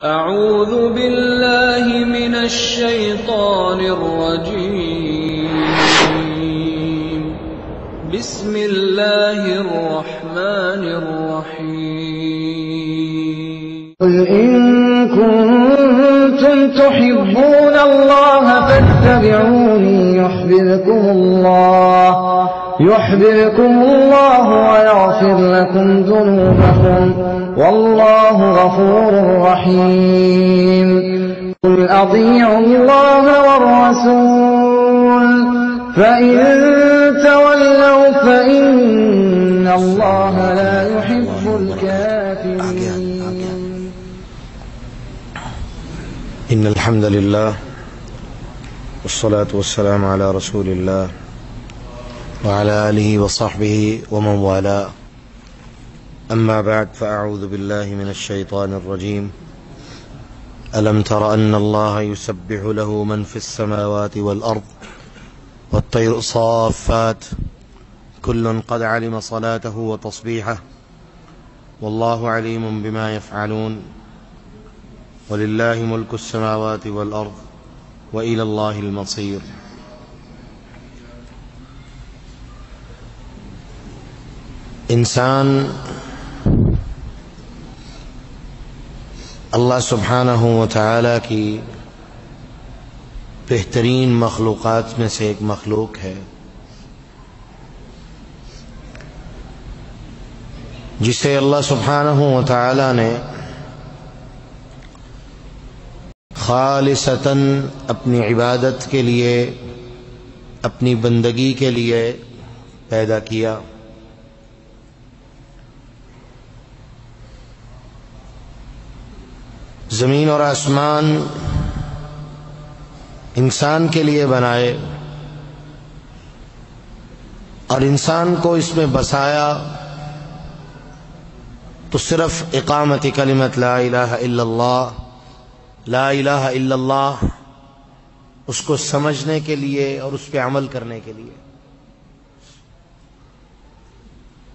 أعوذ بالله من الشيطان الرجيم. بسم الله الرحمن الرحيم. قل إن كنتم تحبون الله فاتبعوني يحببكم الله ويغفر لكم ذنوبكم والله غفور رحيم. قل أطيعوا الله والرسول فإن تولوا فإن الله لا يحب الكافرين. إن الحمد لله والصلاة والسلام على رسول الله وعلى آله وصحبه ومن والاه. أما بعد فأعوذ بالله من الشيطان الرجيم. ألم تر أن الله يسبح له من في السماوات والأرض والطير صافات كل قد علم صلاته وتصبيحه والله عليم بما يفعلون ولله ملك السماوات والأرض وإلى الله المصير. انسان اللہ سبحانہ و تعالی کی بہترین مخلوقات میں سے ایک مخلوق ہے جسے اللہ سبحانہ و تعالی نے خالصتاً اپنی عبادت کے لیے، اپنی بندگی کے لیے پیدا کیا. زمین اور آسمان انسان کے لیے بنائے اور انسان کو اس میں بسایا تو صرف اقامت کلمت لا الہ الا اللہ، لا الہ الا اللہ اس کو سمجھنے کے لیے اور اس پہ عمل کرنے کے لیے.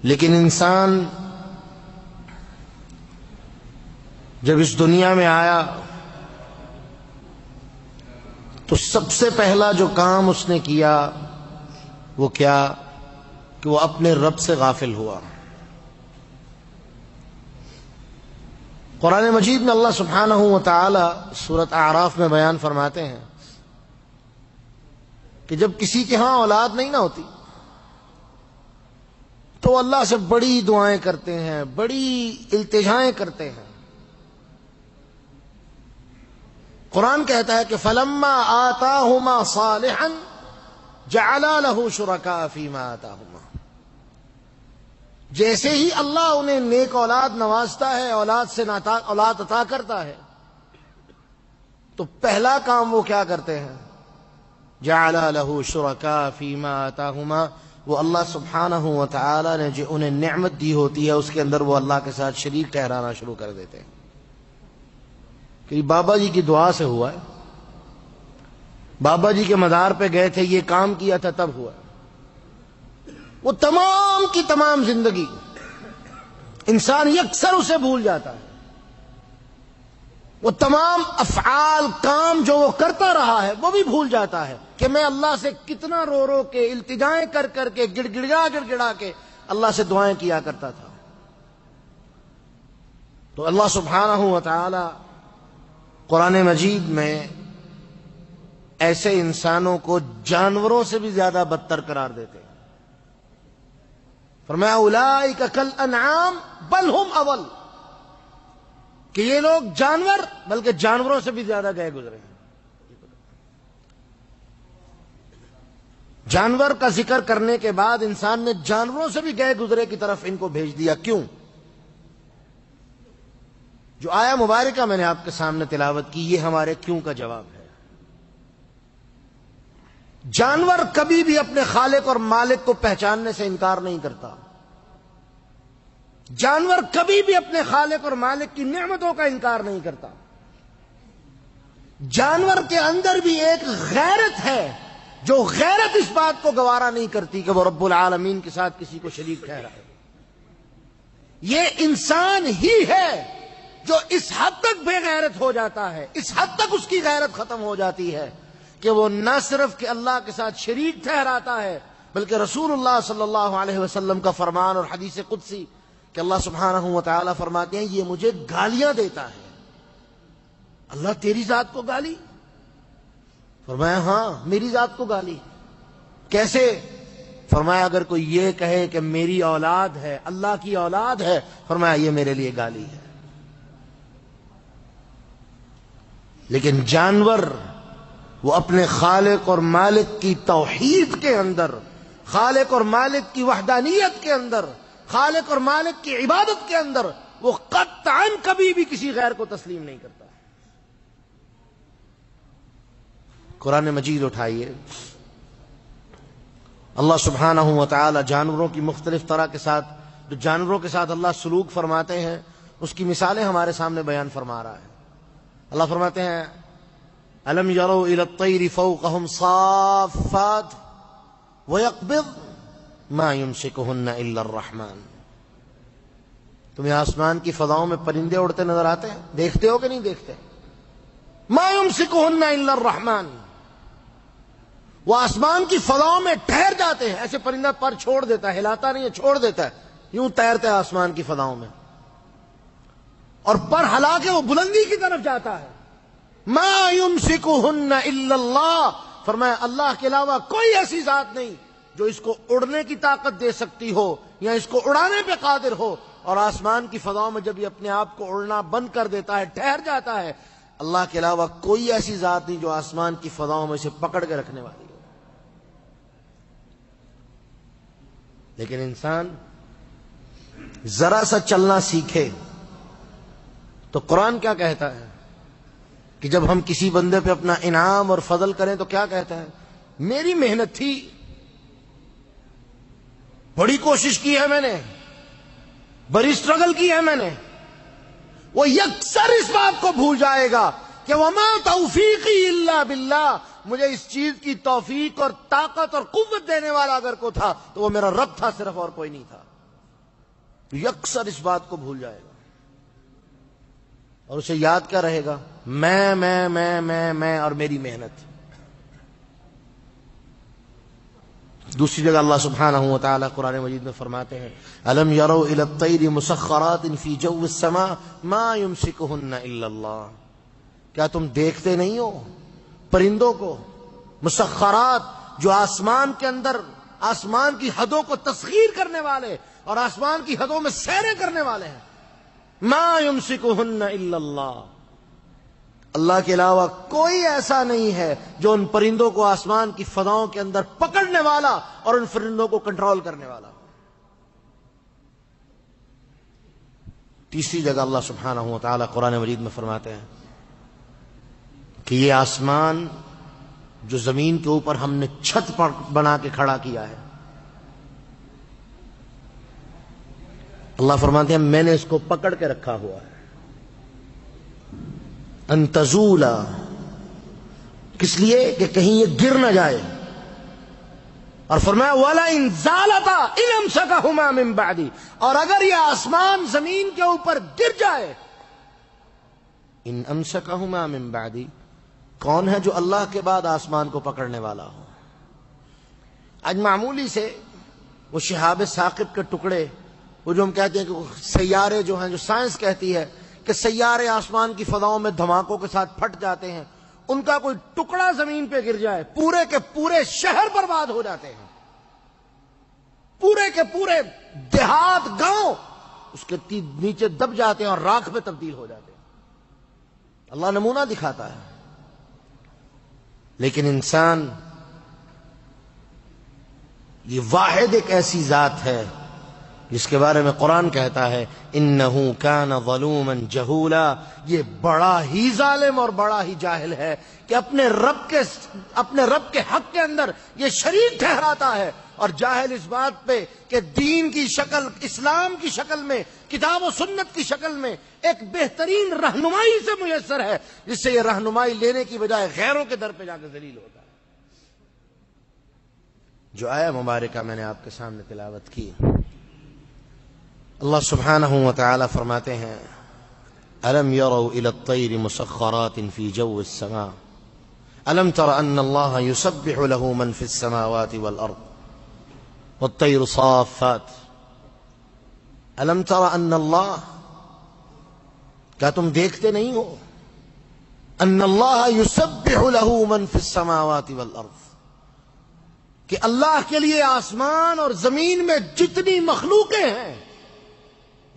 لیکن انسان جب اس دنیا میں آیا تو سب سے پہلا جو کام اس نے کیا وہ کیا کہ وہ اپنے رب سے غافل ہوا. قرآن مجید میں اللہ سبحانہ و تعالی سورۃ اعراف میں بیان فرماتے ہیں کہ جب کسی کے ہاں اولاد نہیں نہ ہوتی تو اللہ سے بڑی دعائیں کرتے ہیں، بڑی التجائیں کرتے ہیں. قرآن کہتا ہے کہ فلما آتاہما صالحا جعلا له شرکاء فیما آتاہما. جیسے ہی اللہ انہیں نیک اولاد نوازتا ہے، اولاد سے اولاد عطا کرتا ہے، تو پہلا کام وہ کیا کرتے ہیں؟ جعلا له شرکاء فیما آتاہما. وہ اللہ سبحانہ و تعالی نے جو انہیں نعمت دی ہوتی ہے اس کے اندر وہ اللہ کے ساتھ شریک ٹھہرانا شروع کر دیتے ہیں کہ بابا جی کی دعا سے ہوا ہے، بابا جی کے مدار پہ گئے تھے، یہ کام کیا تھا تب ہوا. وہ تمام کی تمام زندگی انسان یکسر اسے بھول جاتا ہے. وہ تمام افعال، کام جو وہ کرتا رہا ہے وہ بھی بھول جاتا ہے کہ میں اللہ سے کتنا رو رو کے، التجائیں کر کر کے، گڑ گڑا کے اللہ سے دعائیں کیا کرتا تھا. تو اللہ سبحانہ و تعالی قرآن مجید میں ایسے انسانوں کو جانوروں سے بھی زیادہ بدتر قرار دیتے ہیں. فرمایا اولئک کالانعام بل ہم اضل، کہ یہ لوگ جانور بلکہ جانوروں سے بھی زیادہ گئے گزرے ہیں. جانور کا ذکر کرنے کے بعد انسان نے جانوروں سے بھی گئے گزرے کی طرف ان کو بھیج دیا. کیوں؟ جو آیا مبارکہ میں نے آپ کے سامنے تلاوت کی، یہ ہمارے کیوں کا جواب ہے. جانور کبھی بھی اپنے خالق اور مالک کو پہچاننے سے انکار نہیں کرتا. جانور کبھی بھی اپنے خالق اور مالک کی نعمتوں کا انکار نہیں کرتا. جانور کے اندر بھی ایک غیرت ہے جو غیرت اس بات کو گوارا نہیں کرتی کہ وہ رب العالمین کے ساتھ کسی کو شریک ٹھہرائے. یہ انسان ہی ہے جو اس حد تک بے غیرت ہو جاتا ہے، اس حد تک اس کی غیرت ختم ہو جاتی ہے کہ وہ نہ صرف کہ اللہ کے ساتھ شریک ٹھہراتا ہے، بلکہ رسول اللہ صلی اللہ علیہ وسلم کا فرمان اور حدیث قدسی کہ اللہ سبحانہ و تعالی فرماتے ہیں یہ مجھے گالیاں دیتا ہے۔ اللہ تیری ذات کو گالی؟ فرمایا ہاں میری ذات کو گالی۔ کیسے؟ فرمایا اگر کوئی یہ کہے کہ میری اولاد ہے، اللہ کی اولاد ہے، فرمایا یہ میرے لیے گالی ہے۔ لیکن جانور وہ اپنے خالق اور مالک کی توحید کے اندر، خالق اور مالک کی وحدانیت کے اندر، خالق اور مالک کی عبادت کے اندر وہ قطعاً کبھی بھی کسی غیر کو تسلیم نہیں کرتا۔ قرآن مجید اٹھائیے، اللہ سبحانہ و تعالی جانوروں کی مختلف طرح کے ساتھ، جو جانوروں کے ساتھ اللہ سلوک فرماتے ہیں اس کی مثالیں ہمارے سامنے بیان فرما رہا ہے۔ اللہ فرماتے ہیں الم یروا الی الطیر فوقہم صافات ویقبض ما یمسکہن الا الرحمن۔ تمہیں آسمان کی فضاؤں میں پرندے اڑتے نظر آتے ہیں؟ دیکھتے ہو کہ نہیں دیکھتے؟ ما یمسکہن الا الرحمن، وہ آسمان کی فضاؤں میں ٹھہر جاتے ہیں۔ ایسے پرندہ پر چھوڑ دیتا ہے، ہلاتا نہیں ہے، چھوڑ دیتا ہے، یوں تیرتا ہے آسمان کی فضاؤں میں، اور پر ہلا کے وہ بلندی کی طرف جاتا ہے۔ ما یمسکہن الا اللہ، فرمایا اللہ کے علاوہ کوئی ایسی ذات نہیں جو اس کو اڑنے کی طاقت دے سکتی ہو یا اس کو اڑانے پہ قادر ہو۔ اور آسمان کی فضاؤں میں جب یہ اپنے آپ کو اڑنا بند کر دیتا ہے، ٹھہر جاتا ہے، اللہ کے علاوہ کوئی ایسی ذات نہیں جو آسمان کی فضاؤں میں اسے پکڑ کے رکھنے والی ہو۔ لیکن انسان ذرا سا چلنا سیکھے تو قرآن کیا کہتا ہے کہ جب ہم کسی بندے پہ اپنا انعام اور فضل کریں تو کیا کہتا ہے؟ میری محنت تھی، بڑی کوشش کی ہے میں نے، بڑی اسٹرگل کی ہے میں نے۔ وہ یکسر اس بات کو بھول جائے گا کہ وما توفیقی الا باللہ، مجھے اس چیز کی توفیق اور طاقت اور قوت دینے والا اگر کوئی تھا تو وہ میرا رب تھا، صرف اور کوئی نہیں تھا۔ یکسر اس بات کو بھول جائے گا اور اسے یاد کیا رہے گا؟ میں اور میری محنت۔ دوسری جگہ اللہ سبحانہ و تعالی قرآن مجید میں فرماتے ہیں الم یروا الی الطیر مسخرات فی جو السماء ما یمسکہن الا اللہ، کیا تم دیکھتے نہیں ہو پرندوں کو، مسخرات، جو آسمان کے اندر آسمان کی حدوں کو تسخیر کرنے والے اور آسمان کی حدوں میں سیریں کرنے والے ہیں۔ ما یمسکہن الا اللہ، اللہ کے علاوہ کوئی ایسا نہیں ہے جو ان پرندوں کو آسمان کی فضاؤں کے اندر پکڑنے والا اور ان پرندوں کو کنٹرول کرنے والا۔ تیسری جگہ اللہ سبحانہ و تعالی قرآن مجید میں فرماتے ہیں کہ یہ آسمان جو زمین کے اوپر ہم نے چھت پر بنا کے کھڑا کیا ہے، اللہ فرماتے ہیں میں نے اس کو پکڑ کے رکھا ہوا ہے، ان تزولا، کس لیے کہ کہیں یہ گر نہ جائے، اور فرمایا وَلَا إِن زَالَتَا إِنْ أَمْسَكَهُمَا مِن بَعْدِي، اور اگر یہ آسمان زمین کے اوپر گر جائے، ان امسکہما من بعدی، کون ہے جو اللہ کے بعد آسمان کو پکڑنے والا ہو؟ آج معمولی سے وہ شہاب ثاقب کے ٹکڑے، وہ جو ہم کہتے ہیں کہ سیارے جو ہیں، جو سائنس کہتی ہے کہ سیارے آسمان کی فضاؤں میں دھماکوں کے ساتھ پھٹ جاتے ہیں، ان کا کوئی ٹکڑا زمین پہ گر جائے پورے کے پورے شہر برباد ہو جاتے ہیں، پورے کے پورے دیہات، گاؤں اس کے نیچے دب جاتے ہیں اور راکھ میں تبدیل ہو جاتے ہیں۔ اللہ نمونہ دکھاتا ہے، لیکن انسان یہ واحد ایک ایسی ذات ہے جس کے بارے میں قرآن کہتا ہے انہو کان ظلوما جہولا، یہ بڑا ہی ظالم اور بڑا ہی جاہل ہے کہ اپنے رب کے حق کے اندر یہ شریک ٹھہراتا ہے، اور جاہل اس بات پہ کہ دین کی شکل، اسلام کی شکل میں، کتاب و سنت کی شکل میں ایک بہترین رہنمائی سے میسر ہے، جس سے یہ رہنمائی لینے کی بجائے غیروں کے در پہ جا کے ذلیل ہوتا ہے۔ جو آیہ مبارکہ میں نے آپ کے سامنے تلاوت کی، اللہ سبحانہ و تعالی فرماتے ہیں ألم يروا إلى الطير مسخرات في جو السماء ألم تر أن الله يسبح له من في السماوات والأرض والطير صافات ألم تر أن الله، کیا تم دیکھتے نہیں ہو ان اللہ یسبح له من فی السماوات والارض، کہ اللہ کے لیے آسمان اور زمین میں جتنی مخلوقیں ہیں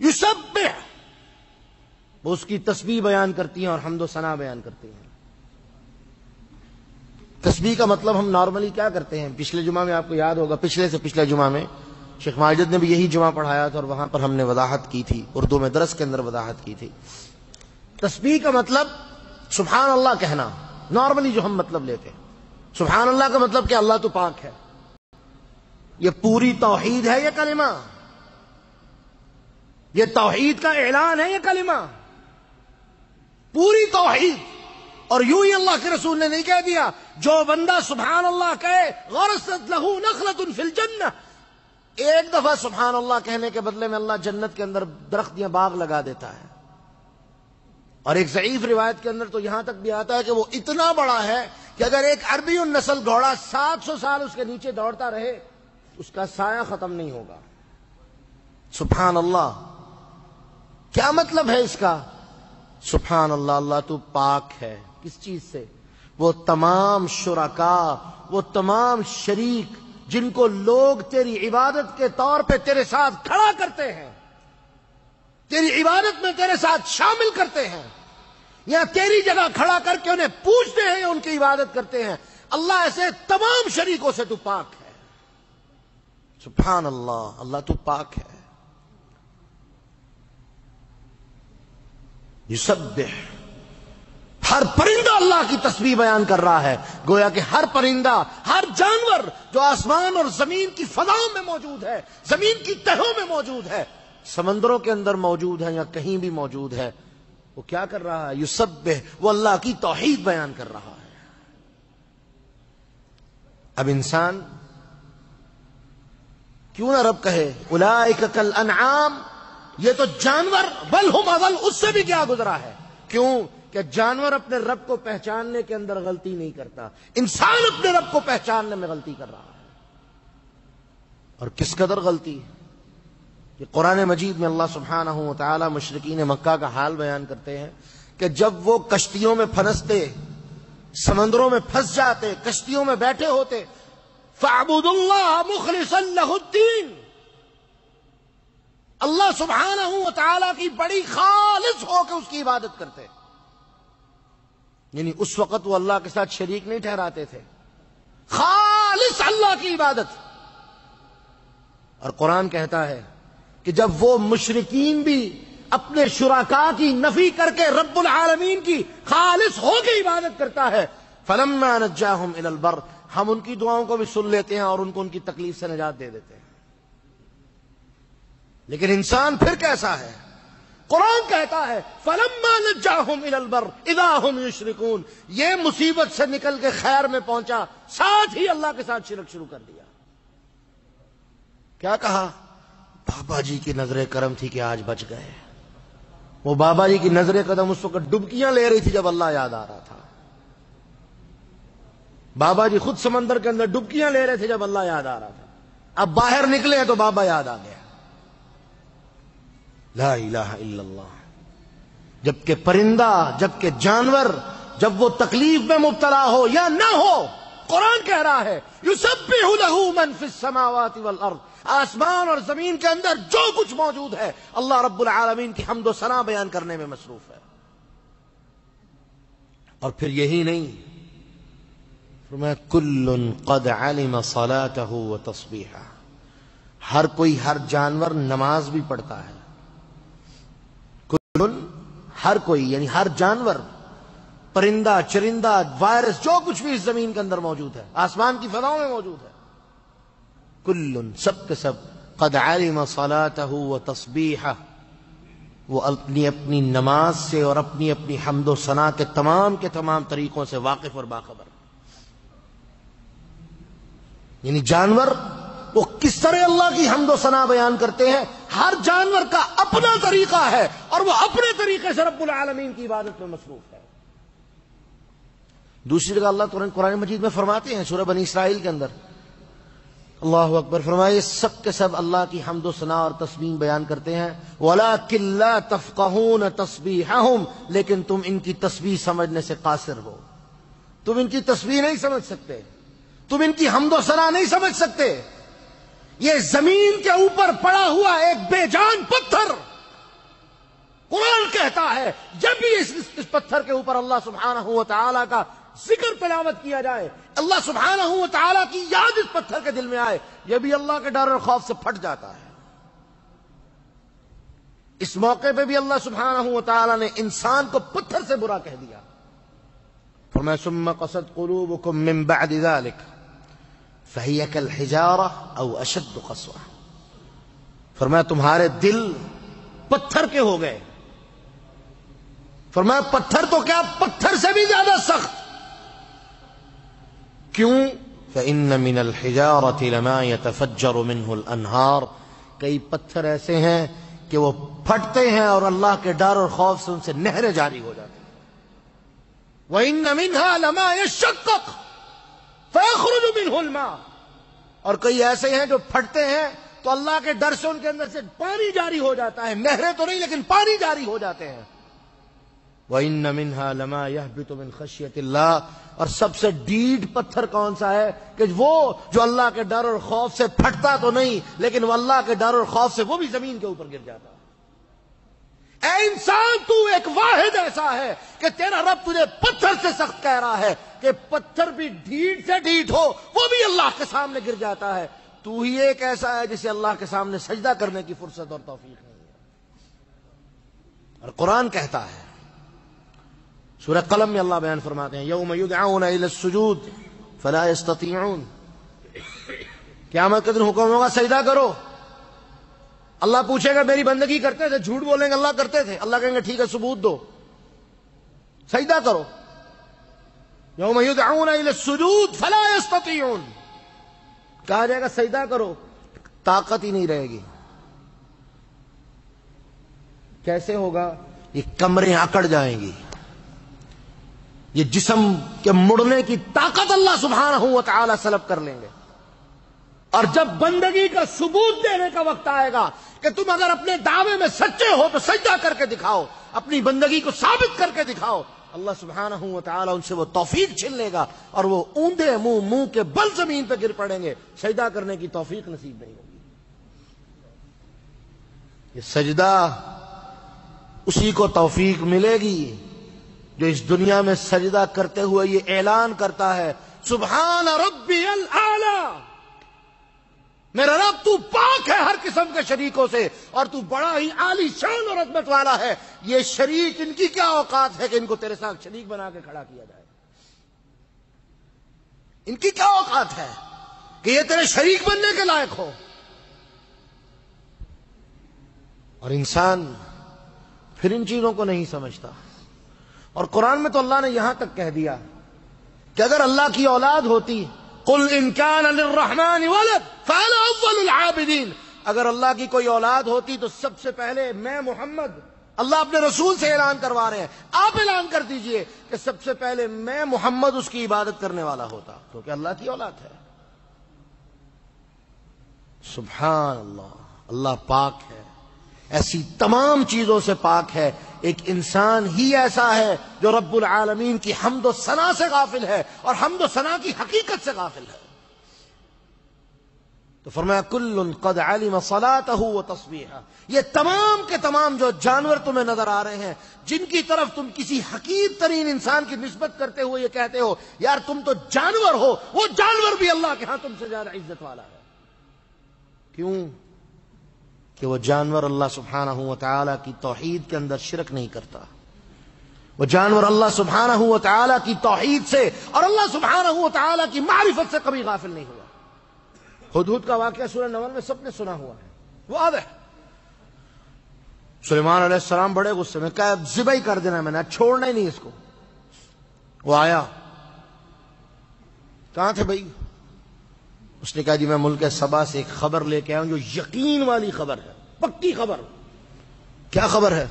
یسبح، وہ اس کی تسبیح بیان کرتی ہیں اور حمد و ثنا بیان کرتی ہیں۔ تسبیح کا مطلب ہم نارملی کیا کرتے ہیں؟ پچھلے جمعہ میں آپ کو یاد ہوگا، پچھلے سے پچھلے جمعہ میں شیخ ماجد نے بھی یہی جمعہ پڑھایا تھا اور وہاں پر ہم نے وضاحت کی تھی، اردو میں درس کے اندر وضاحت کی تھی۔ تسبیح کا مطلب سبحان اللہ کہنا، نارملی جو ہم مطلب لیتے ہیں۔ سبحان اللہ کا مطلب کہ اللہ تو پاک ہے، یہ پوری توحید ہے یہ کلمہ، یہ توحید کا اعلان ہے یہ کلمہ، پوری توحید۔ اور یوں ہی اللہ کے رسول نے نہیں کہہ دیا جو بندہ سبحان اللہ کہے غرست لہ نخلۃ فی الجنہ، ایک دفعہ سبحان اللہ کہنے کے بدلے میں اللہ جنت کے اندر درخت یا باغ لگا دیتا ہے۔ اور ایک ضعیف روایت کے اندر تو یہاں تک بھی آتا ہے کہ وہ اتنا بڑا ہے کہ اگر ایک عربی النسل گھوڑا 700 سال اس کے نیچے دوڑتا رہے اس کا سایہ ختم نہیں ہوگا۔ سبحان اللہ کیا مطلب ہے اس کا؟ سبحان اللہ، اللہ تو پاک ہے کس چیز سے؟ وہ تمام شرکا، وہ تمام شریک جن کو لوگ تیری عبادت کے طور پہ تیرے ساتھ کھڑا کرتے ہیں، تیری عبادت میں تیرے ساتھ شامل کرتے ہیں، یا تیری جگہ کھڑا کر کے انہیں پوچھتے ہیں یا ان کی عبادت کرتے ہیں، اللہ ایسے تمام شریکوں سے تو پاک ہے۔ سبحان اللہ، اللہ تو پاک ہے۔ یسبح، ہر پرندہ اللہ کی تسبیح بیان کر رہا ہے، گویا کہ ہر پرندہ، ہر جانور جو آسمان اور زمین کی فضاؤں میں موجود ہے، زمین کی تہوں میں موجود ہے، سمندروں کے اندر موجود ہے یا کہیں بھی موجود ہے، وہ کیا کر رہا ہے؟ یسبح، وہ اللہ کی توحید بیان کر رہا ہے۔ اب انسان کیوں نہ رب کہے اولئک کالانعام، یہ تو جانور، بل ہم اضل، اس سے بھی کیا گزرا ہے؟ کیوں کہ جانور اپنے رب کو پہچاننے کے اندر غلطی نہیں کرتا، انسان اپنے رب کو پہچاننے میں غلطی کر رہا ہے۔ اور کس قدر غلطی؟ کہ قرآن مجید میں اللہ سبحانہ و تعالی مشرکین مکہ کا حال بیان کرتے ہیں کہ جب وہ کشتیوں میں پھنستے، سمندروں میں پھنس جاتے، کشتیوں میں بیٹھے ہوتے، فَاعْبُدُوا اللَّهَ مُخْلِصًا لَهُ الدِّينَ، اللہ سبحانہ و تعالی کی بڑی خالص ہو کے اس کی عبادت کرتے، یعنی اس وقت وہ اللہ کے ساتھ شریک نہیں ٹھہراتے تھے، خالص اللہ کی عبادت۔ اور قرآن کہتا ہے کہ جب وہ مشرکین بھی اپنے شرکاء کی نفی کر کے رب العالمین کی خالص ہو کے عبادت کرتا ہے، فَلَمَّا نَجَّاهُمْ إِلَى الْبَرِّ، ہم ان کی دعاؤں کو بھی سن لیتے ہیں اور ان کو ان کی تکلیف سے نجات دے دیتے ہیں۔ لیکن انسان پھر کیسا ہے؟ قرآن کہتا ہے فَلَمَّا نَجَّاهُمْ إِلَى الْبَرِّ إِذَا هُمْ يُشْرِكُونَ، یہ مصیبت سے نکل کے خیر میں پہنچا، ساتھ ہی اللہ کے ساتھ شرک شروع کر دیا۔ کیا کہا؟ بابا جی کی نظر کرم تھی کہ آج بچ گئے۔ وہ بابا جی کی نظر قدم اس وقت ڈبکیاں لے رہی تھی جب اللہ یاد آ رہا تھا، بابا جی خود سمندر کے اندر ڈبکیاں لے رہے تھے جب اللہ یاد آ رہا تھا، اب باہر نکلے تو بابا یاد آ گیا۔ لا الہ الا اللہ۔ جبکہ پرندہ، جبکہ جانور، جب وہ تکلیف میں مبتلا ہو یا نہ ہو، قرآن کہہ رہا ہے یسبح لہ من فی السماوات والارض، آسمان اور زمین کے اندر جو کچھ موجود ہے اللہ رب العالمین کی حمد و ثنا بیان کرنے میں مصروف ہے۔ اور پھر یہی نہیں، فرمایا کل قد علم صلاته وتصبیحہ، ہر کوئی، ہر جانور نماز بھی پڑھتا ہے، کل، ہر کوئی یعنی ہر جانور، پرندہ، چرندہ، وائرس، جو کچھ بھی اس زمین کے اندر موجود ہے، آسمان کی فضاؤں میں موجود ہے، کل، سب کے سب، قد علم صلاته وتصبیحہ، وہ اپنی اپنی نماز سے اور اپنی اپنی حمد و ثنا کے تمام طریقوں سے واقف اور باخبر۔ یعنی جانور وہ کس طرح اللہ کی حمد و ثنا بیان کرتے ہیں. ہر جانور کا اپنا طریقہ ہے اور وہ اپنے طریقے سے رب العالمین کی عبادت میں مصروف ہے. دوسری جگہ اللہ قرآن مجید میں فرماتے ہیں سورہ بنی اسرائیل کے اندر، اللہ اکبر، فرمائے سب کے سب اللہ کی حمد و ثنا اور تسبیح بیان کرتے ہیں. وَلَٰكِن لَّا تَفْقَهُونَ تَسْبِيحَهُمْ، لیکن تم ان کی تسبیح سمجھنے سے قاصر ہو. تم ان کی تسبیح نہیں سمجھ سکتے، تم ان کی حمد و ثنا نہیں سمجھ سکتے. یہ زمین کے اوپر پڑا ہوا ایک بے جان پتھر، قرآن کہتا ہے جب بھی اس پتھر کے اوپر اللہ سبحانہ و تعالیٰ کا ذکر تلاوت کیا جائے، اللہ سبحانہ و تعالیٰ کی یاد اس پتھر کے دل میں آئے، یہ بھی اللہ کے ڈر اور خوف سے پھٹ جاتا ہے. اس موقع پہ بھی اللہ سبحانہ و تعالیٰ نے انسان کو پتھر سے برا کہہ دیا. فرمایا ثم قست قلوبكم من بعد ذلك فهي كالحجارة او اشد قسوة. فرمایا تمہارے دل پتھر کے ہو گئے. فرمایا پتھر تو کیا، پتھر سے بھی زیادہ سخت. کیوں؟ فإن من الحجارة لما يتفجر منه الأنهار، کئی پتھر ایسے ہیں کہ وہ پھٹتے ہیں اور اللہ کے ڈر اور خوف سے ان سے نہریں جاری ہو جاتی ہیں. وَإِنَّ مِنْهَا لَمَا يَشَّقَّقُ فَيَخْرُجُ مِنْهُ الْمَاءُ، اور کئی ایسے ہیں جو پھٹتے ہیں تو اللہ کے ڈر سے ان کے اندر سے پانی جاری ہو جاتا ہے. نہریں تو نہیں لیکن پانی جاری ہو جاتے ہیں. وَإِنَّ مِنْهَا لَمَا يَهْبِطُ مِنْ خَشْيَةِ اللَّهِ، اور سب سے ڈیڈ پتھر کون سا ہے کہ وہ جو اللہ کے ڈر اور خوف سے پھٹتا تو نہیں لیکن وہ اللہ کے ڈر اور خوف سے وہ بھی زمین کے اوپر گر جاتا. اے انسان، تو ایک واحد ایسا ہے کہ تیرا رب تجھے پتھر سے سخت کہہ رہا ہے کہ پتھر بھی ڈھیٹ سے ڈھیٹ ہو وہ بھی اللہ کے سامنے گر جاتا ہے. تو ہی ایک ایسا ہے جسے اللہ کے سامنے سجدہ کرنے کی فرصت اور توفیق نہیں ہے. اور قرآن کہتا ہے سورہ قلم میں اللہ بیان فرماتے ہیں یوم یدعون الی السجود فلا یستطیعون، قیامت کے دن حکم ہوگا سجدہ کرو. اللہ پوچھے گا میری بندگی کرتے تھے؟ جھوٹ بولیں گے اللہ کرتے تھے. اللہ کہیں گے ٹھیک ہے ثبوت دو، سجدہ کرو. یوم یدعون الی السجود فلا یستطیعون، کہا جائے گا سجدہ کرو، طاقت ہی نہیں رہے گی. کیسے ہوگا؟ یہ کمریں اکڑ جائیں گی، یہ جسم کے مڑنے کی طاقت اللہ سبحانہ و تعالی سلب کر لیں گے. اور جب بندگی کا ثبوت دینے کا وقت آئے گا کہ تم اگر اپنے دعوے میں سچے ہو تو سجدہ کر کے دکھاؤ، اپنی بندگی کو ثابت کر کے دکھاؤ، اللہ سبحانہ و تعالی ان سے وہ توفیق چھین لے گا اور وہ اوندھے منہ کے بل زمین پہ گر پڑیں گے، سجدہ کرنے کی توفیق نصیب نہیں ہوگی. یہ سجدہ اسی کو توفیق ملے گی جو اس دنیا میں سجدہ کرتے ہوئے یہ اعلان کرتا ہے سبحان ربی الاعلی، میرا رب تو پاک ہے ہر قسم کے شریکوں سے اور تو بڑا ہی عالی شان اور عظمت والا ہے. یہ شریک، ان کی کیا اوقات ہے کہ ان کو تیرے ساتھ شریک بنا کے کھڑا کیا جائے؟ ان کی کیا اوقات ہے کہ یہ تیرے شریک بننے کے لائق ہو؟ اور انسان پھر ان چیزوں کو نہیں سمجھتا. اور قرآن میں تو اللہ نے یہاں تک کہہ دیا کہ اگر اللہ کی اولاد ہوتی قل ان کان للرحمن ولد فانا اول العابدین، اگر اللہ کی کوئی اولاد ہوتی تو سب سے پہلے میں محمد، اللہ اپنے رسول سے اعلان کروا رہے ہیں آپ اعلان کر دیجئے کہ سب سے پہلے میں محمد اس کی عبادت کرنے والا ہوتا، کیونکہ اللہ کی اولاد ہے. سبحان اللہ، اللہ پاک ہے، ایسی تمام چیزوں سے پاک ہے. ایک انسان ہی ایسا ہے جو رب العالمین کی حمد و ثنا سے غافل ہے اور حمد و ثنا کی حقیقت سے غافل ہے. تو فرمایا کل قد علم صلاته وتسبیحہ، یہ تمام کے تمام جو جانور تمہیں نظر آ رہے ہیں جن کی طرف تم کسی حقیر ترین انسان کی نسبت کرتے ہوئے یہ کہتے ہو یار تم تو جانور ہو، وہ جانور بھی اللہ کے ہاں تم سے زیادہ عزت والا ہے. کیوں؟ کہ وہ جانور اللہ سبحانہ و تعالی کی توحید کے اندر شرک نہیں کرتا. وہ جانور اللہ سبحانہ و تعالی کی توحید سے اور اللہ سبحانہ و تعالی کی معرفت سے کبھی غافل نہیں ہوا. ہدہد کا واقعہ سورہ نمل میں سب نے سنا ہوا ہے، وہ واضح. سلیمان علیہ السلام بڑے غصے میں کہا ذبح ہی کر دینا، میں نے چھوڑنا ہی نہیں اس کو. وہ آیا، کہاں تھے بھائی؟ اس نے کہا جی میں ملک سبا سے ایک خبر لے کے آیا ہوں جو یقین والی خبر ہے، پکی خبر۔ کیا خبر ہے؟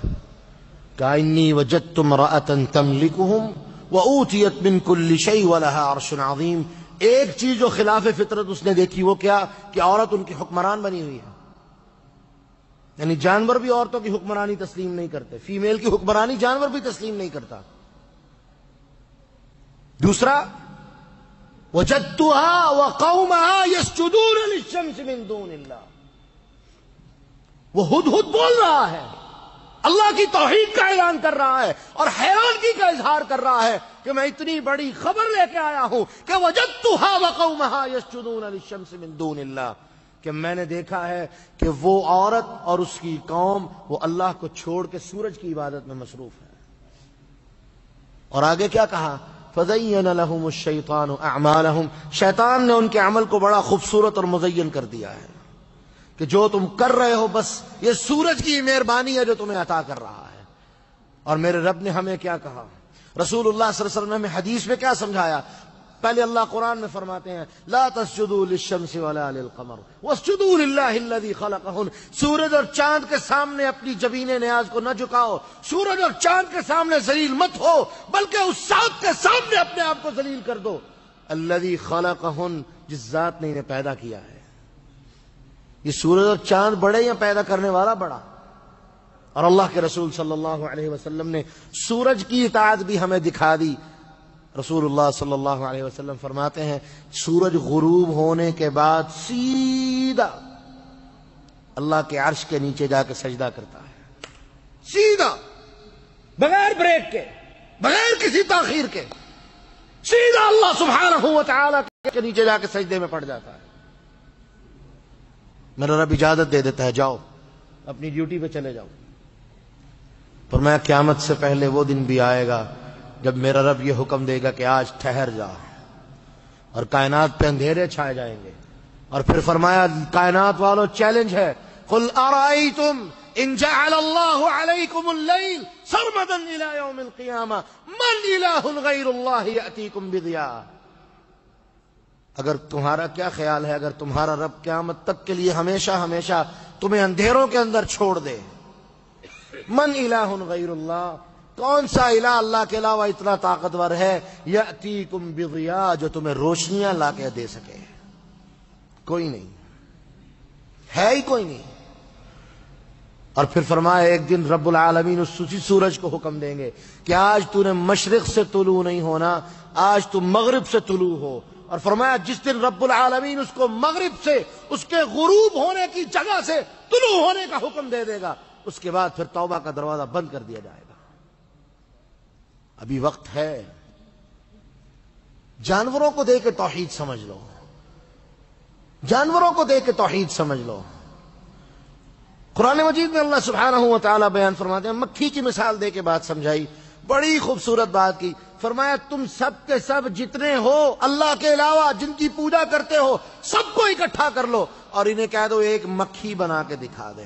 کہ انی وجدت امرأة تملکہم وأوتیت من کل شیء ولہا عرش عظیم۔ ایک چیز جو خلاف فطرت اس نے دیکھی، وہ کیا کہ عورت ان کی حکمران بنی ہوئی ہے، یعنی جانور بھی عورتوں کی حکمرانی تسلیم نہیں کرتے، فیمیل کی حکمرانی جانور بھی تسلیم نہیں کرتا۔ دوسرا وجدتها وقومها يسجدون للشمس من دون اللہ، وہ ہدہد بول رہا ہے، اللہ کی توحید کا اعلان کر رہا ہے اور حیرانگی کا اظہار کر رہا ہے کہ میں اتنی بڑی خبر لے کے آیا ہوں کہ وجدتها وقومها يسجدون للشمس من دون اللہ، کہ میں نے دیکھا ہے کہ وہ عورت اور اس کی قوم وہ اللہ کو چھوڑ کے سورج کی عبادت میں مصروف ہے۔ اور آگے کیا کہا؟ فَزَيَّنَ لَهُمُ الشَّيْطَانُ أَعْمَالَهُمْ، شیطان نے ان کے عمل کو بڑا خوبصورت اور مزین کر دیا ہے کہ جو تم کر رہے ہو بس یہ سورج کی مہربانی ہے جو تمہیں عطا کر رہا ہے۔ اور میرے رب نے ہمیں کیا کہا؟ رسول اللہ صلی اللہ علیہ وسلم نے ہمیں حدیث میں کیا سمجھایا؟ پہلے اللہ قرآن میں فرماتے ہیں لا تسجدوا للشمس ولا للقمر واسجدوا للہ الذی خلقہن، سورج اور چاند کے سامنے اپنی جبین نیاز کو نہ جھکاؤ، سورج اور چاند کے سامنے ذلیل مت ہو، بلکہ اس ذات کے سامنے اپنے آپ کو ذلیل کر دو، الذی خلقہن، جس ذات نے انہیں پیدا کیا ہے۔ یہ سورج اور چاند بڑے یا پیدا کرنے والا بڑا؟ اور اللہ کے رسول صلی اللہ علیہ وسلم نے سورج کی اطاعت بھی ہمیں دکھا دی۔ رسول اللہ صلی اللہ علیہ وسلم فرماتے ہیں سورج غروب ہونے کے بعد سیدھا اللہ کے عرش کے نیچے جا کے سجدہ کرتا ہے، سیدھا، بغیر بریک کے، بغیر کسی تاخیر کے، سیدھا اللہ سبحانہ و تعالی کے نیچے جا کے سجدے میں پڑ جاتا ہے۔ میرا رب اجازت دے دیتا ہے جاؤ اپنی ڈیوٹی پہ چلے جاؤ، پر میں قیامت سے پہلے وہ دن بھی آئے گا جب میرا رب یہ حکم دے گا کہ آج ٹھہر جا، اور کائنات پہ اندھیرے چھائے جائیں گے۔ اور پھر فرمایا کائنات والوں چیلنج ہے، قل ارائیتم ان جعل اللہ علیکم اللیل سرمدا الى یوم القیامہ من الہ غیر اللہ یأتیکم بضیاء، اگر تمہارا کیا خیال ہے اگر تمہارا رب قیامت تک کے لیے ہمیشہ ہمیشہ تمہیں اندھیروں کے اندر چھوڑ دے، من الہ غیر اللہ، کون سا الہ اللہ کے علاوہ اتنا طاقتور ہے، یأتیکم بضیاء، جو تمہیں روشنیاں لا کے دے سکے؟ کوئی نہیں ہے، ہی کوئی نہیں۔ اور پھر فرمایا ایک دن رب العالمین اسی سورج کو حکم دیں گے کہ آج تو نے مشرق سے طلوع نہیں ہونا، آج تو مغرب سے طلوع ہو۔ اور فرمایا جس دن رب العالمین اس کو مغرب سے، اس کے غروب ہونے کی جگہ سے طلوع ہونے کا حکم دے دے گا، اس کے بعد پھر توبہ کا دروازہ بند کر دیا جائے گا۔ ابھی وقت ہے، جانوروں کو دے کے توحید سمجھ لو، جانوروں کو دے کے توحید سمجھ لو۔ قرآن مجید میں اللہ سبحانہ و تعالی بیان فرماتے ہیں، مکھی کی مثال دے کے بات سمجھائی، بڑی خوبصورت بات کی، فرمایا تم سب کے سب جتنے ہو اللہ کے علاوہ جن کی پوجا کرتے ہو سب کو اکٹھا کر لو اور انہیں کہہ دو ایک مکھی بنا کے دکھا دیں۔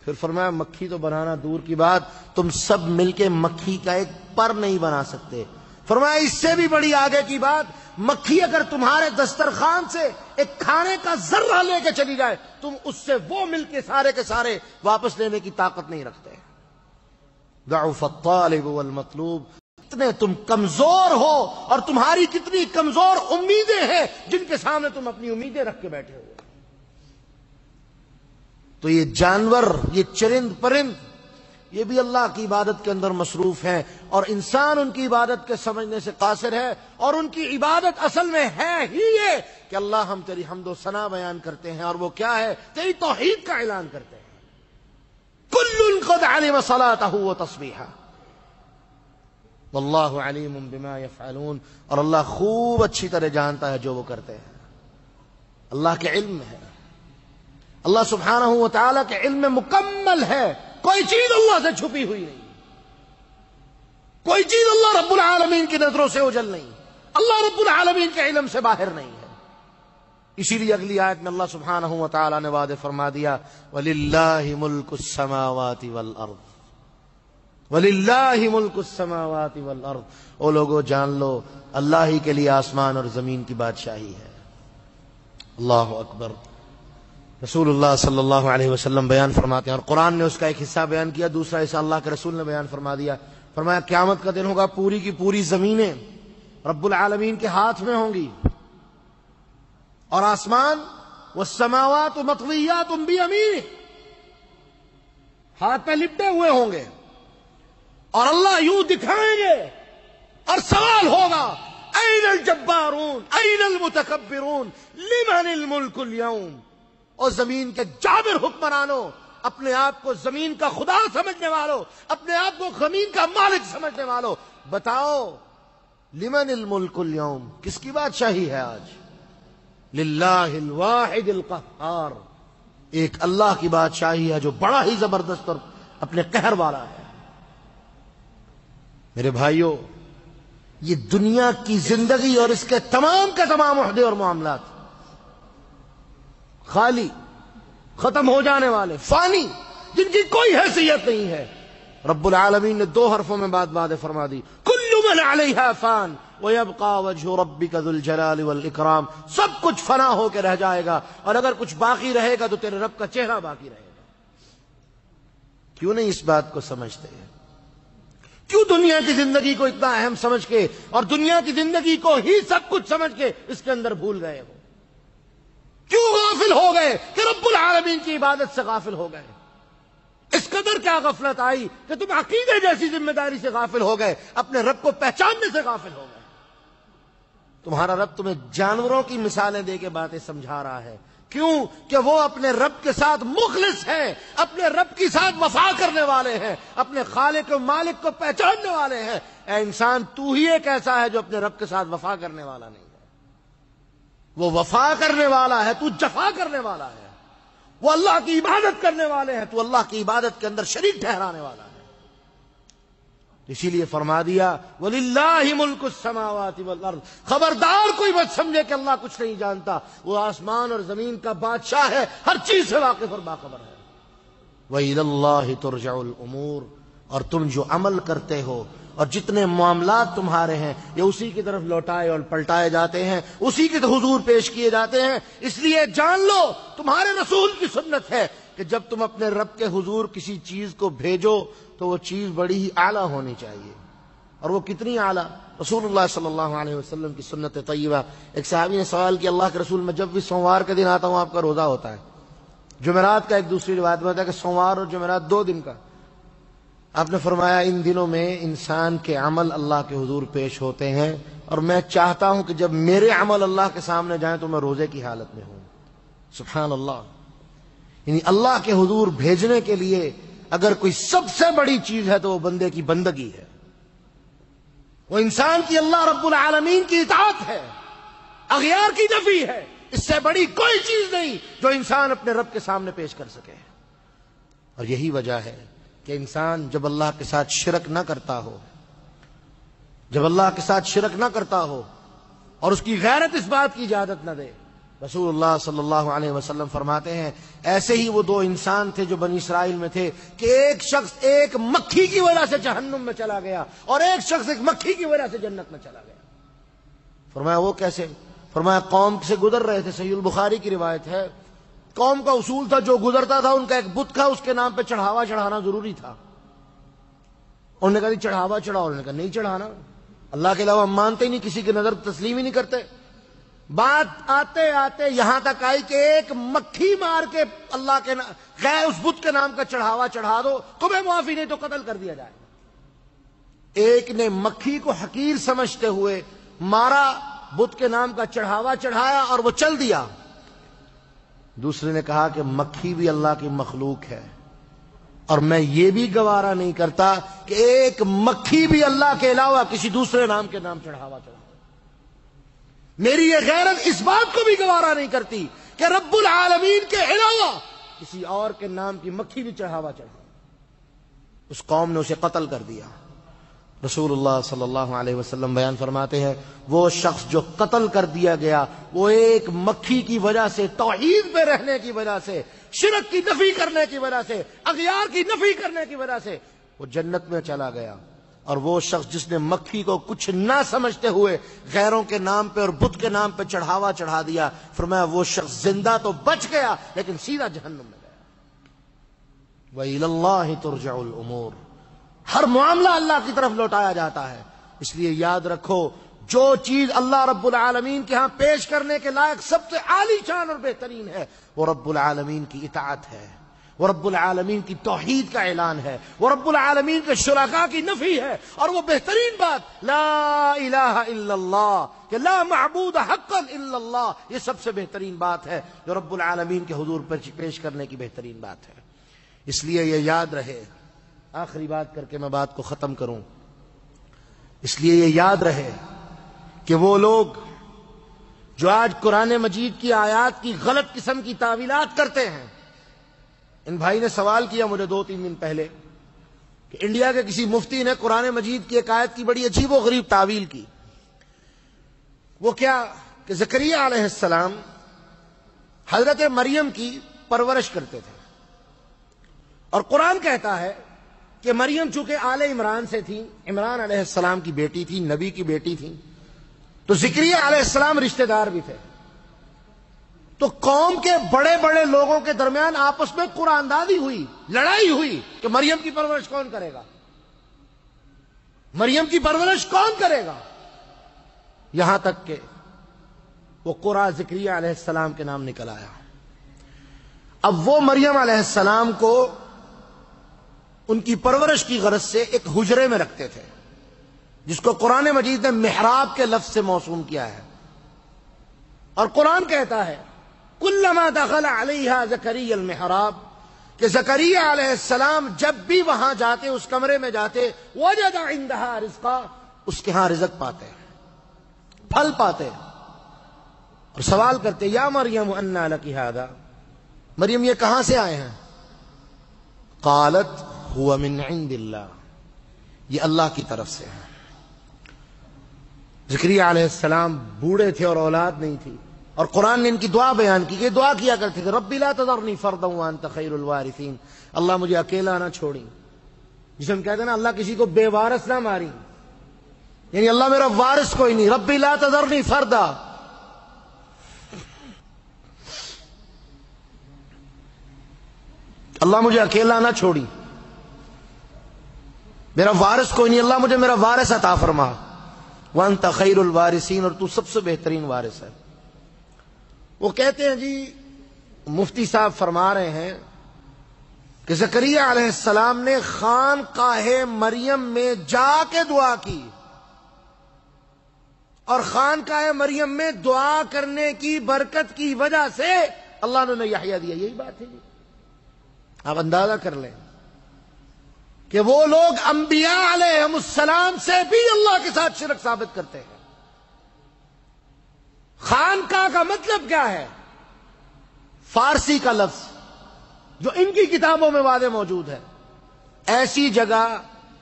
پھر فرمایا مکھی تو بنانا دور کی بات، تم سب مل کے مکھی کا ایک پر نہیں بنا سکتے۔ فرمایا اس سے بھی بڑی آگے کی بات، مکھی اگر تمہارے دسترخوان سے ایک کھانے کا ذرہ لے کے چلی جائے تم اس سے وہ مل کے سارے واپس لینے کی طاقت نہیں رکھتے۔ ضعف الطالب والمطلوب، کتنے تم کمزور ہو اور تمہاری کتنی کمزور امیدیں ہیں جن کے سامنے تم اپنی امیدیں رکھ کے بیٹھے ہو۔ تو یہ جانور، یہ چرند پرند، یہ بھی اللہ کی عبادت کے اندر مصروف ہیں، اور انسان ان کی عبادت کے سمجھنے سے قاصر ہے، اور ان کی عبادت اصل میں ہے ہی یہ کہ اللہ ہم تیری حمد و ثنا بیان کرتے ہیں، اور وہ کیا ہے؟ تیری توحید کا اعلان کرتے ہیں۔ کل قد علم صلاته وتصبیحہ واللہ علیم بما یفعلون، اور اللہ خوب اچھی طرح جانتا ہے جو وہ کرتے ہیں۔ اللہ کے علم میں ہے، اللہ سبحانہ و تعالی کے علم میں مکمل ہے، کوئی چیز اللہ سے چھپی ہوئی نہیں، کوئی چیز اللہ رب العالمین کی نظروں سے اوجھل نہیں، اللہ رب العالمین کے علم سے باہر نہیں ہے۔ اسی لیے اگلی آیت میں اللہ سبحانہ و تعالی نے وعدہ فرما دیا وَلِلَّهِ مُلْكُ السَّمَاوَاتِ وَالْأَرْضِ وَلِلَّهِ مُلْكُ السَّمَاوَاتِ وَالْأَرْضِ، او لوگو جان لو اللہ ہی کے لیے آسمان اور زمین کی بادشاہی ہے۔ اللہ اکبر۔ رسول اللہ صلی اللہ علیہ وسلم بیان فرماتے ہیں، اور قرآن نے اس کا ایک حصہ بیان کیا، دوسرا حصہ اللہ کے رسول نے بیان فرما دیا۔ فرمایا قیامت کا دن ہوگا، پوری کی پوری زمینیں رب العالمین کے ہاتھ میں ہوں گی، اور آسمان والسماوات مطویات بیمینہ، ہاتھ پہ لپٹے ہوئے ہوں گے، اور اللہ یوں دکھائیں گے اور سوال ہوگا این الجبارون این المتکبرون لمن الملک اليوم۔ اور زمین کے جابر حکمرانوں، اپنے آپ کو زمین کا خدا سمجھنے والوں، اپنے آپ کو زمین کا مالک سمجھنے والوں، بتاؤ لمن الملک اليوم، کس کی بادشاہی ہے آج؟ للہ الواحد القہار، ایک اللہ کی بادشاہی ہے جو بڑا ہی زبردست اور اپنے قہر والا ہے۔ میرے بھائیوں، یہ دنیا کی زندگی اور اس کے تمام کے تمام عہدے اور معاملات خالی، ختم ہو جانے والے، فانی، جن کی کوئی حیثیت نہیں ہے۔ رب العالمین نے دو حرفوں میں بات واضح فرما دی، کل من علیہا فان ویبقى وجہ ربک ذو الجلال والاکرام، سب کچھ فنا ہو کے رہ جائے گا، اور اگر کچھ باقی رہے گا تو تیرے رب کا چہرہ باقی رہے گا۔ کیوں نہیں اس بات کو سمجھتے ہیں؟ کیوں دنیا کی زندگی کو اتنا اہم سمجھ کے اور دنیا کی زندگی کو ہی سب کچھ سمجھ کے اس کے اندر بھول گئے ہو؟ کیوں غافل ہو گئے کہ رب العالمین کی عبادت سے غافل ہو گئے؟ اس قدر کیا غفلت آئی کہ تم عقیدے جیسی ذمہ داری سے غافل ہو گئے، اپنے رب کو پہچاننے سے غافل ہو گئے۔ تمہارا رب تمہیں جانوروں کی مثالیں دے کے باتیں سمجھا رہا ہے، کیوں کہ وہ اپنے رب کے ساتھ مخلص ہیں، اپنے رب کے ساتھ وفا کرنے والے ہیں، اپنے خالق و مالک کو پہچاننے والے ہیں۔ اے انسان، تو ہی ایک ایسا ہے جو اپنے رب کے ساتھ وفا کرنے والا نہیں ہے۔ وہ وفا کرنے والا ہے، تو جفا کرنے والا ہے۔ وہ اللہ کی عبادت کرنے والے ہیں، تو اللہ کی عبادت کے اندر شریک ٹھہرانے والا ہے۔ اسی لیے فرما دیا وَلِلَّهِ مُلْكُ السَّمَاوَاتِ وَالْأَرْضِ، خبردار کوئی مت سمجھے کہ اللہ کچھ نہیں جانتا، وہ آسمان اور زمین کا بادشاہ ہے، ہر چیز سے واقف اور باخبر ہے۔ وَإِلَى اللَّهِ تُرْجَعُ الْأُمُورُ، اور تم جو عمل کرتے ہو اور جتنے معاملات تمہارے ہیں یہ اسی کی طرف لوٹائے اور پلٹائے جاتے ہیں، اسی کے حضور پیش کیے جاتے ہیں۔ اس لیے جان لو تمہارے رسول کی سنت ہے کہ جب تم اپنے رب کے حضور کسی چیز کو بھیجو تو وہ چیز بڑی ہی اعلیٰ ہونی چاہیے۔ اور وہ کتنی اعلیٰ؟ رسول اللہ صلی اللہ علیہ وسلم کی سنت طیبہ۔ ایک صحابی نے سوال کیا، اللہ کے رسول، میں جب بھی سوموار کے دن آتا ہوں آپ کا روزہ ہوتا ہے، جمعرات کا ایک دوسری روایت میں ہے کہ سوموار اور جمعرات 2 دن کا۔ آپ نے فرمایا ان دنوں میں انسان کے عمل اللہ کے حضور پیش ہوتے ہیں، اور میں چاہتا ہوں کہ جب میرے عمل اللہ کے سامنے جائیں تو میں روزے کی حالت میں ہوں۔ سبحان اللہ۔ یعنی اللہ کے حضور بھیجنے کے لیے اگر کوئی سب سے بڑی چیز ہے تو وہ بندے کی بندگی ہے، وہ انسان کی اللہ رب العالمین کی اطاعت ہے، اغیار کی نفی ہے۔ اس سے بڑی کوئی چیز نہیں جو انسان اپنے رب کے سامنے پیش کر سکے۔ اور یہی وجہ ہے کہ انسان جب اللہ کے ساتھ شرک نہ کرتا ہو، جب اللہ کے ساتھ شرک نہ کرتا ہو اور اس کی غیرت اس بات کی اجازت نہ دے، رسول اللہ صلی اللہ علیہ وسلم فرماتے ہیں ایسے ہی وہ 2 انسان تھے جو بنی اسرائیل میں تھے کہ ایک شخص ایک مکھی کی وجہ سے جہنم میں چلا گیا اور ایک شخص ایک مکھی کی وجہ سے جنت میں چلا گیا۔ فرمایا وہ کیسے؟ فرمایا قوم سے گزر رہے تھے، صحیح البخاری کی روایت ہے، قوم کا اصول تھا جو گزرتا تھا ان کا ایک بت تھا، اس کے نام پہ چڑھاوا چڑھانا ضروری تھا۔ انہوں نے کہا چڑھاوا چڑھاؤ، انہوں نے کہا نہیں چڑھانا، اللہ کے علاوہ ہم مانتے ہی نہیں، کسی کی نظر تسلیم ہی نہیں کرتے۔ بات آتے آتے یہاں تک آئی کہ ایک مکھی مار کے اللہ کے غیر اس بت کے نام کا چڑھاوا چڑھا دو، تمہیں معافی نہیں تو قتل کر دیا جائے۔ ایک نے مکھی کو حقیر سمجھتے ہوئے مارا، بت کے نام کا چڑھاوا چڑھایا اور وہ چل دیا۔ دوسرے نے کہا کہ مکھی بھی اللہ کی مخلوق ہے اور میں یہ بھی گوارا نہیں کرتا کہ ایک مکھی بھی اللہ کے علاوہ کسی دوسرے نام کے نام چڑھاوا چڑھا۔ میری یہ غیرت اس بات کو بھی گوارا نہیں کرتی کہ رب العالمین کے علاوہ کسی اور کے نام کی مکھی بھی چڑھاوا چڑھا۔ اس قوم نے اسے قتل کر دیا۔ رسول اللہ صلی اللہ علیہ وسلم بیان فرماتے ہیں وہ شخص جو قتل کر دیا گیا وہ ایک مکھی کی وجہ سے، توحید پہ رہنے کی وجہ سے، شرک کی نفی کرنے کی وجہ سے، اغیار کی نفی کرنے کی وجہ سے وہ جنت میں چلا گیا، اور وہ شخص جس نے مکھی کو کچھ نہ سمجھتے ہوئے غیروں کے نام پہ اور بت کے نام پہ چڑھاوا چڑھا دیا، فرمایا وہ شخص زندہ تو بچ گیا لیکن سیدھا جہنم میں گیا۔ وَإِلَى اللَّهِ تُرْجَعُ الْأُمُورُ، ہر معاملہ اللہ کی طرف لوٹایا جاتا ہے۔ اس لیے یاد رکھو، جو چیز اللہ رب العالمین کے ہاں پیش کرنے کے لائق سب سے عالی شان اور بہترین ہے، وہ رب العالمین کی اطاعت ہے، وہ رب العالمین کی توحید کا اعلان ہے، وہ رب العالمین کے شرکاء کی نفی ہے، اور وہ بہترین بات لا الہ الا اللہ، کہ لا معبود حقا الا اللہ، یہ سب سے بہترین بات ہے جو رب العالمین کے حضور پر پیش کرنے کی بہترین بات ہے۔ اس لیے یہ یاد رہے، آخری بات کر کے میں بات کو ختم کروں، اس لیے یہ یاد رہے کہ وہ لوگ جو آج قرآن مجید کی آیات کی غلط قسم کی تعویلات کرتے ہیں، ان بھائی نے سوال کیا مجھے 2-3 دن پہلے کہ انڈیا کے کسی مفتی نے قرآن مجید کی ایک آیت کی بڑی عجیب و غریب تعویل کی۔ وہ کیا کہ زکریا علیہ السلام حضرت مریم کی پرورش کرتے تھے، اور قرآن کہتا ہے کہ مریم چونکہ آل عمران سے تھی، عمران علیہ السلام کی بیٹی تھی، نبی کی بیٹی تھی، تو زکریا علیہ السلام رشتہ دار بھی تھے۔ تو قوم کے بڑے بڑے لوگوں کے درمیان آپس میں قرآن دادی ہوئی، لڑائی ہوئی کہ مریم کی پرورش کون کرے گا، مریم کی پرورش کون کرے گا، یہاں تک کہ وہ قرآن زکریا علیہ السلام کے نام نکل آیا۔ اب وہ مریم علیہ السلام کو ان کی پرورش کی غرض سے ایک حجرے میں رکھتے تھے، جس کو قرآن مجید نے محراب کے لفظ سے موسوم کیا ہے، اور قرآن کہتا ہے کلما دخل علیہا زکریا المحراب، کہ زکریا علیہ السلام جب بھی وہاں جاتے، اس کمرے میں جاتے، وجد عندہا رزقا، اس کے ہاں رزق پاتے، پھل پاتے، اور سوال کرتے یا مریم انا لکی ھذا، مریم یہ کہاں سے آئے ہیں؟ قالت هو من عند اللہ، یہ اللہ کی طرف سے ہے۔ زکریا علیہ السلام بوڑھے تھے اور اولاد نہیں تھی، اور قرآن نے ان کی دعا بیان کی کہ دعا کیا کرتے تھے ربی لا تذرنی فردا وانت خیر الوارثین، اللہ مجھے اکیلا نہ چھوڑی، جسے ہم کہتے ہیں نا اللہ کسی کو بے وارث نہ ماری، یعنی اللہ میرا وارث کوئی نہیں، ربی لا تذرنی فردا، اللہ مجھے اکیلا نہ چھوڑی، میرا وارث کوئی نہیں، اللہ مجھے میرا وارث عطا فرما، وانت خیر الوارثین، اور تو سب سے بہترین وارث ہے۔ وہ کہتے ہیں جی مفتی صاحب فرما رہے ہیں کہ زکریا علیہ السلام نے خانقاہ مریم میں جا کے دعا کی، اور خانقاہ مریم میں دعا کرنے کی برکت کی وجہ سے اللہ نے یحییٰ دیا۔ یہی بات ہے جی، آپ اندازہ کر لیں کہ وہ لوگ انبیاء علیہم السلام سے بھی اللہ کے ساتھ شرک ثابت کرتے ہیں۔ خانقاہ کا مطلب کیا ہے؟ فارسی کا لفظ جو ان کی کتابوں میں واضح موجود ہے، ایسی جگہ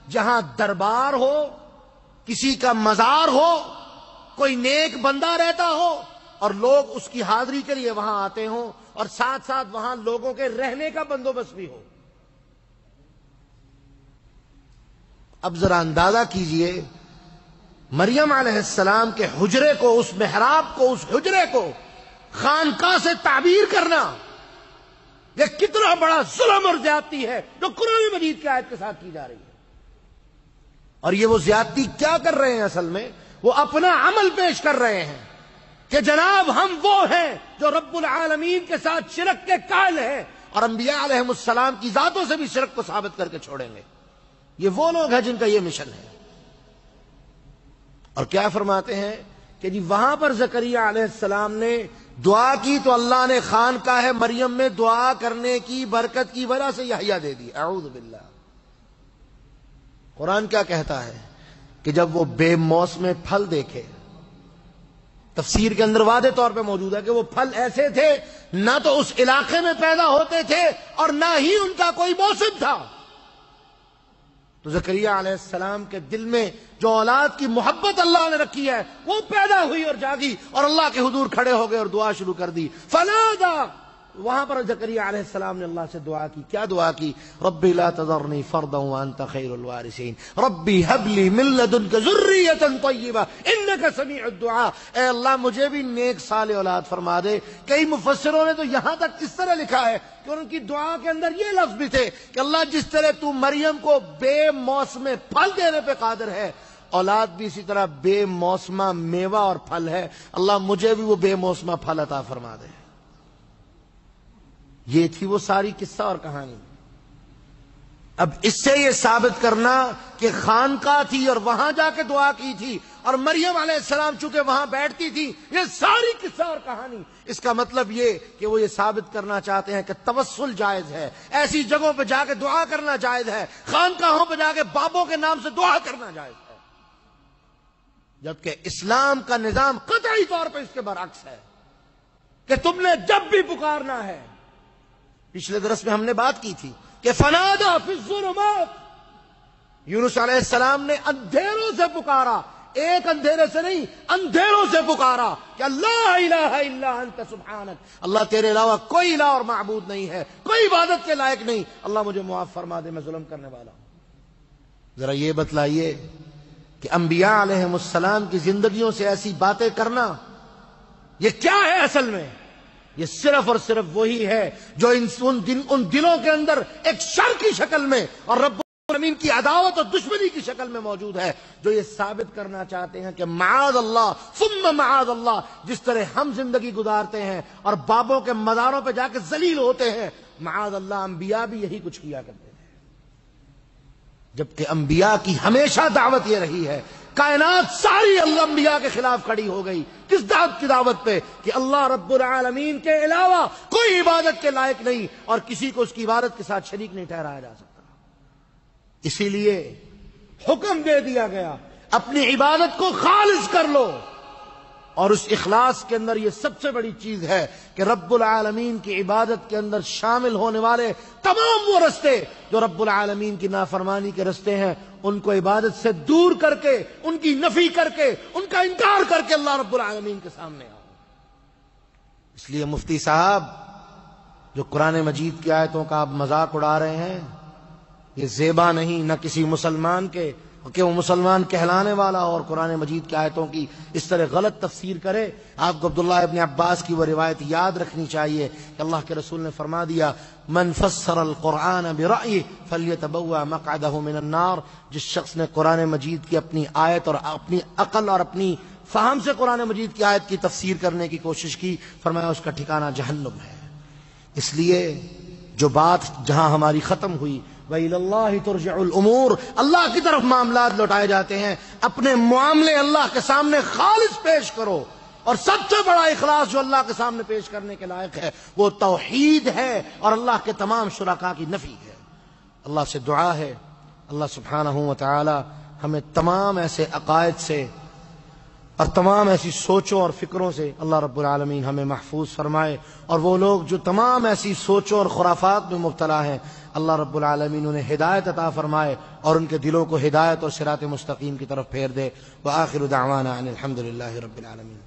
جہاں دربار ہو، کسی کا مزار ہو، کوئی نیک بندہ رہتا ہو، اور لوگ اس کی حاضری کے لیے وہاں آتے ہوں، اور ساتھ ساتھ وہاں لوگوں کے رہنے کا بندوبست بھی ہو۔ اب ذرا اندازہ کیجئے مریم علیہ السلام کے حجرے کو، اس محراب کو، اس حجرے کو خانقاہ سے تعبیر کرنا، یہ کتنا بڑا ظلم اور زیادتی ہے جو قرآن مجید کی آیت کے ساتھ کی جا رہی ہے۔ اور یہ وہ زیادتی کیا کر رہے ہیں؟ اصل میں وہ اپنا عمل پیش کر رہے ہیں کہ جناب ہم وہ ہیں جو رب العالمین کے ساتھ شرک کے قائل ہیں، اور انبیاء علیہم السلام کی ذاتوں سے بھی شرک کو ثابت کر کے چھوڑیں گے۔ یہ وہ لوگ ہیں جن کا یہ مشن ہے۔ اور کیا فرماتے ہیں کہ جی وہاں پر زکریا علیہ السلام نے دعا کی تو اللہ نے خانقاہ مریم میں دعا کرنے کی برکت کی وجہ سے یحییٰ دے دی۔ اعوذ باللہ۔ قرآن کیا کہتا ہے کہ جب وہ بے موسم پھل دیکھے، تفسیر کے اندر واضح طور پہ موجود ہے کہ وہ پھل ایسے تھے نہ تو اس علاقے میں پیدا ہوتے تھے اور نہ ہی ان کا کوئی موسم تھا، تو زکریا علیہ السلام کے دل میں جو اولاد کی محبت اللہ نے رکھی ہے وہ پیدا ہوئی اور جاگی، اور اللہ کے حضور کھڑے ہو گئے اور دعا شروع کر دی۔ فنادا وہاں پر زکریا علیہ السلام نے اللہ سے دعا کی. کیا دعا کی؟ ربی لا تذرنی فردا وانت خیر الوارثین، ربی هب لی من لدنک ذریۃ طیبہ انک سمیع الدعاء. اے اللہ مجھے بھی نیک صالح اولاد فرما دے. کئی مفسروں نے تو یہاں تک اس طرح لکھا ہے کہ ان کی دعا کے اندر یہ لفظ بھی تھے کہ اللہ جس طرح تو مریم کو بے موسم پھل دینے پہ قادر ہے، اولاد بھی اسی طرح بے موسمہ میوہ اور پھل ہے، اللہ مجھے بھی وہ بے موسمہ پھل عطا فرما دے. یہ تھی وہ ساری قصہ اور کہانی. اب اس سے یہ ثابت کرنا کہ خانقاہ تھی اور وہاں جا کے دعا کی تھی اور مریم علیہ السلام چونکہ وہاں بیٹھتی تھی، یہ ساری قصہ اور کہانی، اس کا مطلب یہ کہ وہ یہ ثابت کرنا چاہتے ہیں کہ توسل جائز ہے، ایسی جگہوں پہ جا کے دعا کرنا جائز ہے، خانقاہوں پہ جا کے بابوں کے نام سے دعا کرنا جائز ہے. جبکہ اسلام کا نظام قطعی طور پہ اس کے برعکس ہے کہ تم نے جب بھی پکارنا ہے، پچھلے درس میں ہم نے بات کی تھی کہ فنادا فی الظلمات، یونس علیہ السلام نے اندھیروں سے پکارا، ایک اندھیرے سے نہیں، اندھیروں سے پکارا کہ اللہ الہ الا انت سبحانک، اللہ تیرے علاوہ کوئی الہ اور معبود نہیں ہے، کوئی عبادت کے لائق نہیں، اللہ مجھے معاف فرما دے، میں ظلم کرنے والا ہوں. ذرا یہ بتلائیے کہ انبیاء علیہم السلام کی زندگیوں سے ایسی باتیں کرنا یہ کیا ہے اصل میں؟ یہ صرف اور صرف وہی ہے جو ان دلوں کے اندر ایک شر کی شکل میں اور رب العالمین کی عداوت اور دشمنی کی شکل میں موجود ہے، جو یہ ثابت کرنا چاہتے ہیں کہ معاذ اللہ ثم معاذ اللہ، جس طرح ہم زندگی گزارتے ہیں اور بابوں کے مزاروں پہ جا کے ذلیل ہوتے ہیں، معاذ اللہ انبیاء بھی یہی کچھ کیا کرتے تھے. جبکہ انبیاء کی ہمیشہ دعوت یہ رہی ہے، کائنات ساری اللہ انبیاء کے خلاف کھڑی ہو گئی. کس دعوت کی دعوت پہ؟ کہ اللہ رب العالمین کے علاوہ کوئی عبادت کے لائق نہیں اور کسی کو اس کی عبادت کے ساتھ شریک نہیں ٹھہرایا جا سکتا. اسی لیے حکم دے دیا گیا اپنی عبادت کو خالص کر لو، اور اس اخلاص کے اندر یہ سب سے بڑی چیز ہے کہ رب العالمین کی عبادت کے اندر شامل ہونے والے تمام وہ رستے جو رب العالمین کی نافرمانی کے رستے ہیں، ان کو عبادت سے دور کر کے، ان کی نفی کر کے، ان کا انکار کر کے اللہ رب العالمین کے سامنے آؤ. اس لیے مفتی صاحب جو قرآن مجید کی آیتوں کا آپ مذاق اڑا رہے ہیں، یہ زیبا نہیں نہ کسی مسلمان کے کہ وہ مسلمان کہلانے والا ہو اور قرآن مجید کی آیتوں کی اس طرح غلط تفسیر کرے. آپ کو عبداللہ ابن عباس کی وہ روایت یاد رکھنی چاہیے کہ اللہ کے رسول نے فرما دیا من فسر القرآن برأیہ فلیتبوأ مقعدہ من النار، جس شخص نے قرآن مجید کی اپنی آیت اور اپنی عقل اور اپنی فہم سے قرآن مجید کی آیت کی تفسیر کرنے کی کوشش کی، فرمایا اس کا ٹھکانہ جہنم ہے. اس لیے جو بات جہاں ہماری ختم ہوئی وَإِلَى اللَّهِ تُرْجَعُ الْأُمُورِ، اللہ کی طرف معاملات لوٹائے جاتے ہیں، اپنے معاملے اللہ کے سامنے خالص پیش کرو. اور سب سے بڑا اخلاص جو اللہ کے سامنے پیش کرنے کے لائق ہے وہ توحید ہے اور اللہ کے تمام شرکاء کی نفی ہے. اللہ سے دعا ہے اللہ سبحانہ و تعالی ہمیں تمام ایسے عقائد سے اور تمام ایسی سوچوں اور فکروں سے اللہ رب العالمین ہمیں محفوظ فرمائے، اور وہ لوگ جو تمام ایسی سوچوں اور خرافات میں مبتلا ہیں اللہ رب العالمین انہیں ہدایت عطا فرمائے اور ان کے دلوں کو ہدایت اور صراط مستقیم کی طرف پھیر دے. وآخر دعوانا ان الحمد للہ رب العالمین.